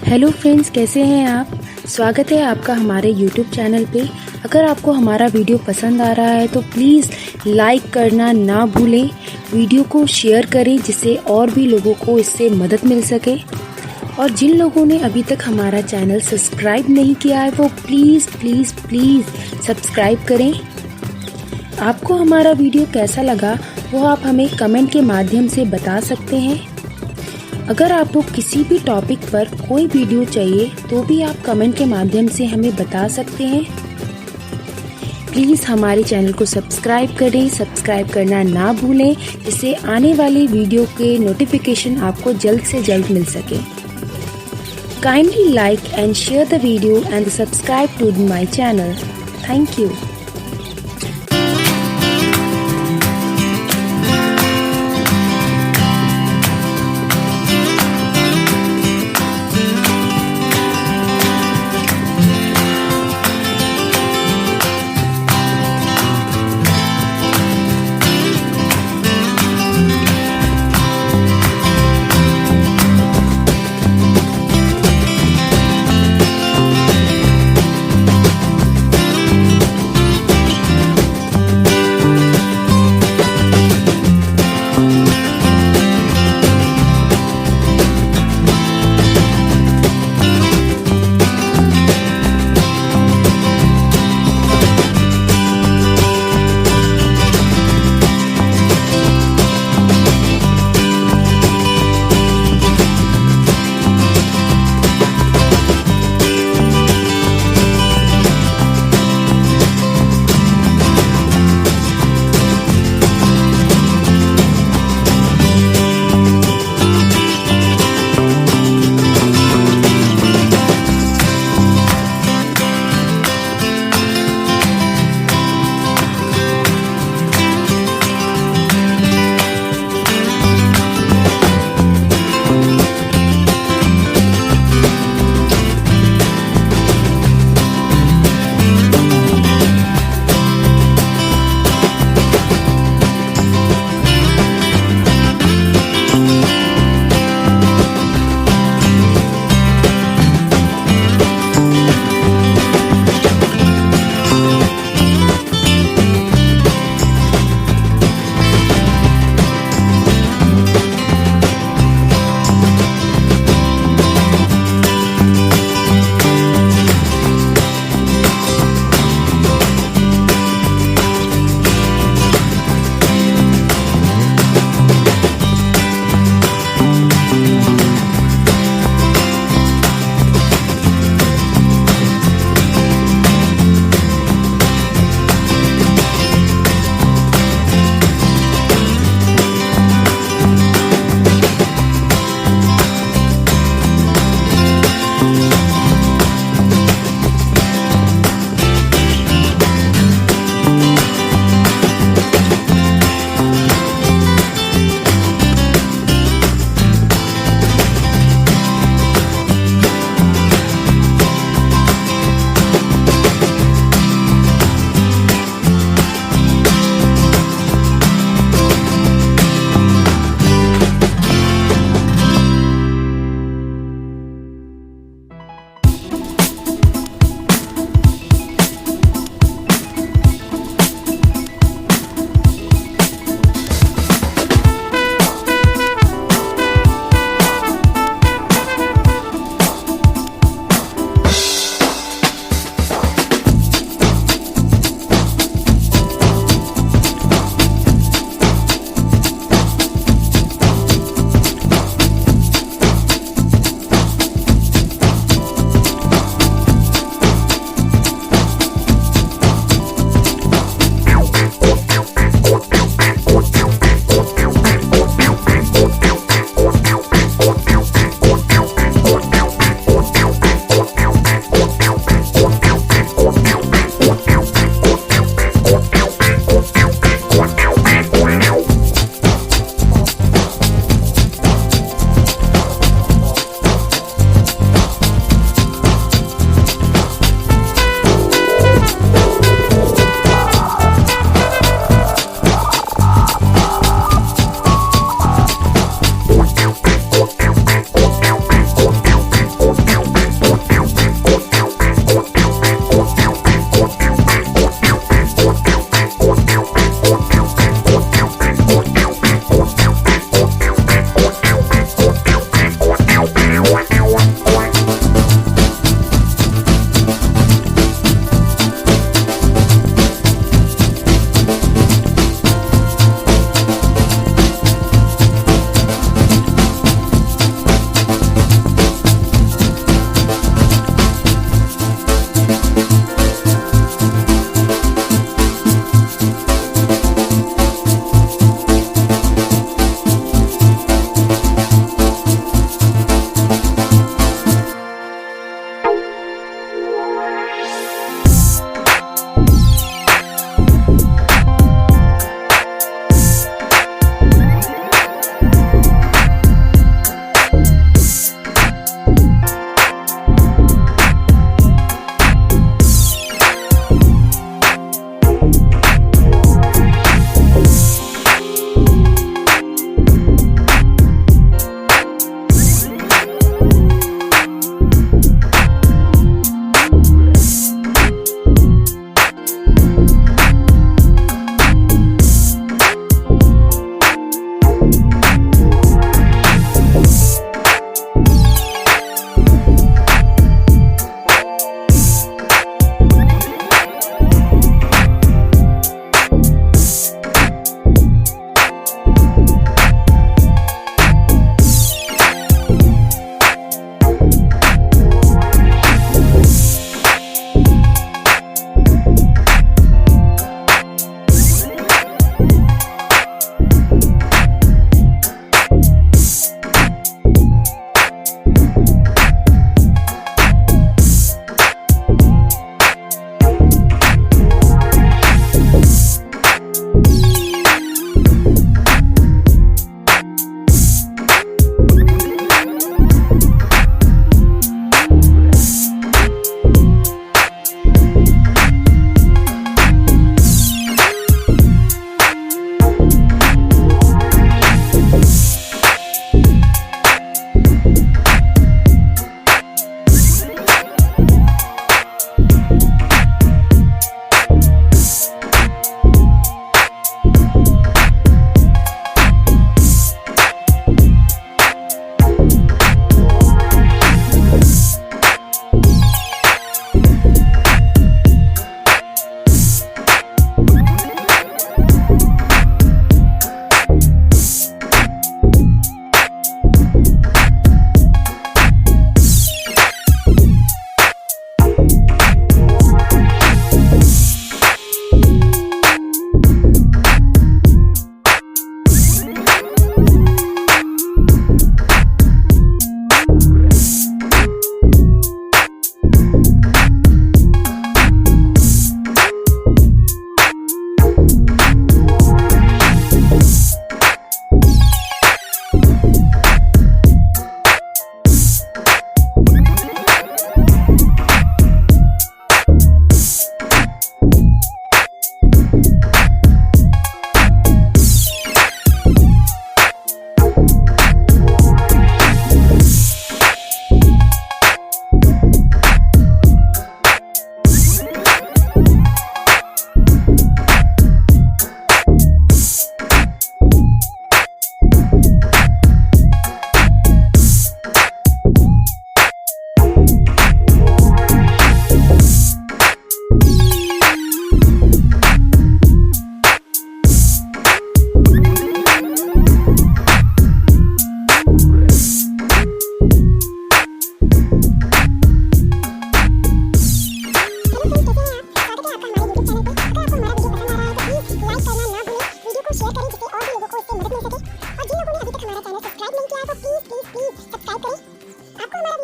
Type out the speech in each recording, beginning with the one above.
Hello friends, कैसे हैं आप। स्वागत है आपका हमारे यूट्यूब चैनल पे। अगर आपको हमारा वीडियो पसंद आ रहा है तो प्लीज़ लाइक करना ना भूलें। वीडियो को शेयर करें जिससे और भी लोगों को इससे मदद मिल सके। और जिन लोगों ने अभी तक हमारा चैनल सब्सक्राइब नहीं किया है वो प्लीज़ प्लीज़ प्लीज़ सब्सक्राइब करें। आपको हमारा वीडियो कैसा लगा वो आप हमें कमेंट के माध्यम से बता सकते हैं। अगर आपको किसी भी टॉपिक पर कोई वीडियो चाहिए तो भी आप कमेंट के माध्यम से हमें बता सकते हैं। प्लीज़ हमारे चैनल को सब्सक्राइब करें, सब्सक्राइब करना ना भूलें जिससे आने वाली वीडियो के नोटिफिकेशन आपको जल्द से जल्द मिल सके। Kindly like and share the video and subscribe to my channel. Thank you.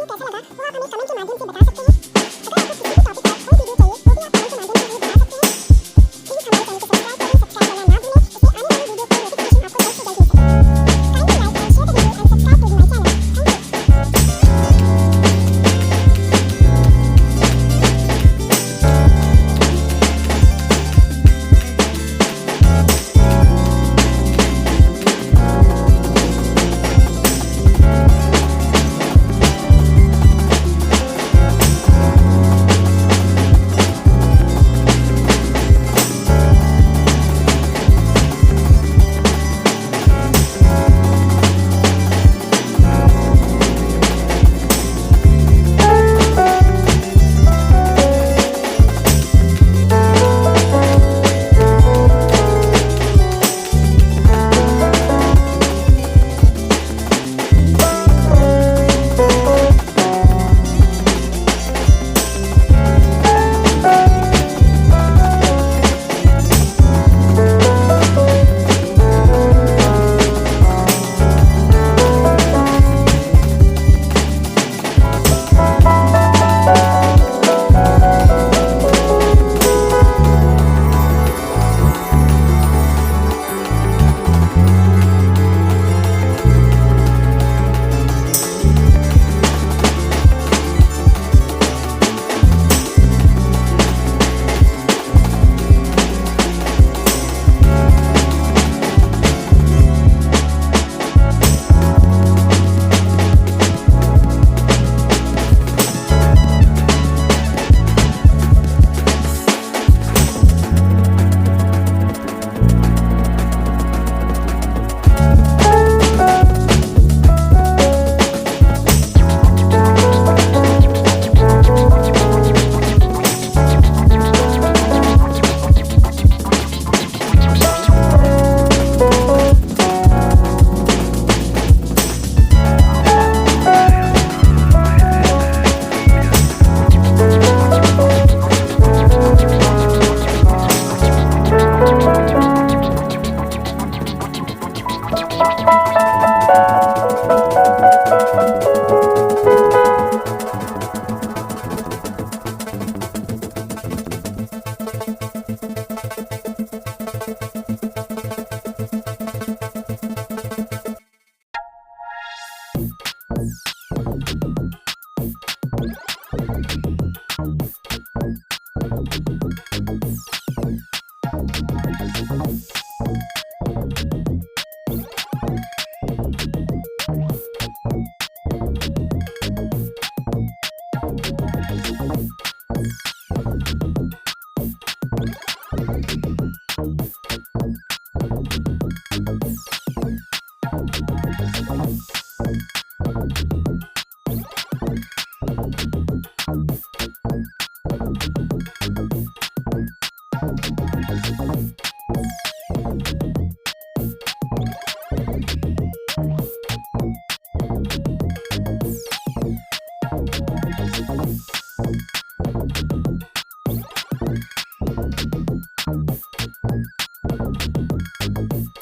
Video कैसा लगा वो आप हमें कमेंट के माध्यम से बता सकते हैं।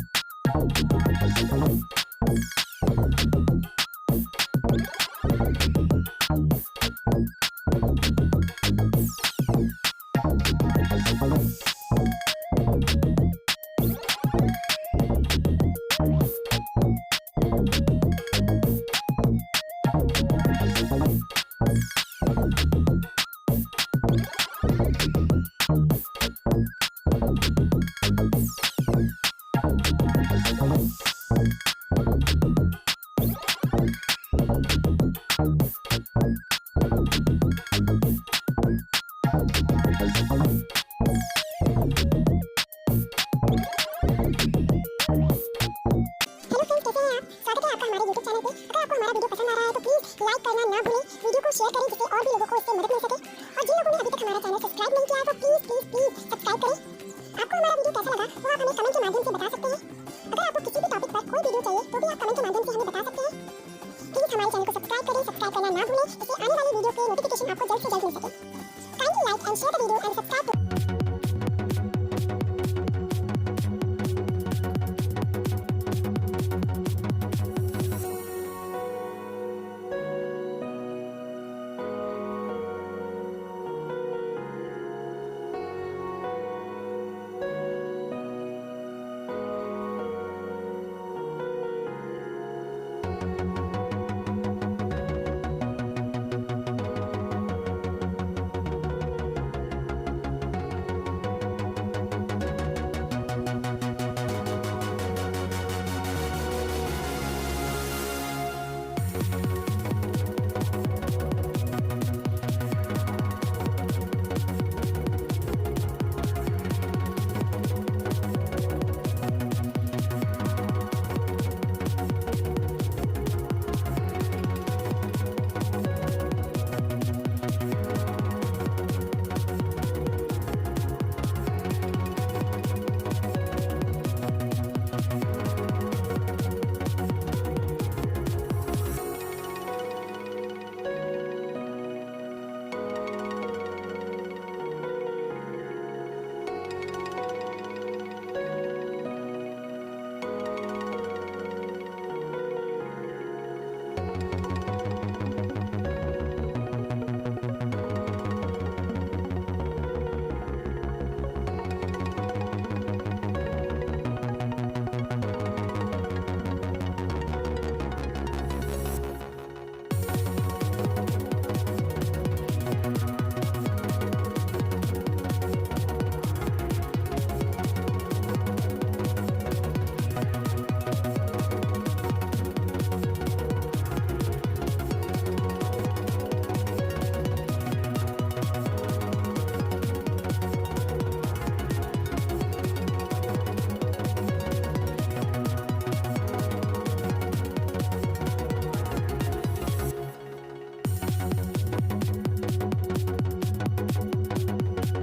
अगर आपको किसी भी टॉपिक पर कोई वीडियो चाहिए तो भी आप कमेंट के माध्यम से हमें बता सकते हैं। प्लीज हमारे चैनल को सब्सक्राइब करें, सब्सक्राइब करना ना भूलें, इससे आने वाली वीडियो की नोटिफिकेशन आपको जल्द से जल्द मिल सके। Kindly like and share the video and subscribe to my channel. Share करें जिससे और भी लोगों को इससे मदद मिल सके। और जिन लोगों ने अभी तक हमारा चैनल सब्सक्राइब नहीं किया है तो प्लीज सब्सक्राइब करें। आपको हमारा वीडियो कैसा लगा वो आप हमें कमेंट के माध्यम से बता सकते हैं। अगर आपको किसी भी टॉपिक पर कोई वीडियो चाहिए तो भी आप कमेंट के माध्यम से हमें बता सकते हैं। प्लीज हमारे चैनल को सब्सक्राइब करें, सब्सक्राइब करना ना भूलें, इससे आने वाली वीडियो के नोटिफिकेशन आपको जल्द से जल्द मिल सके। Kindly like and share the video and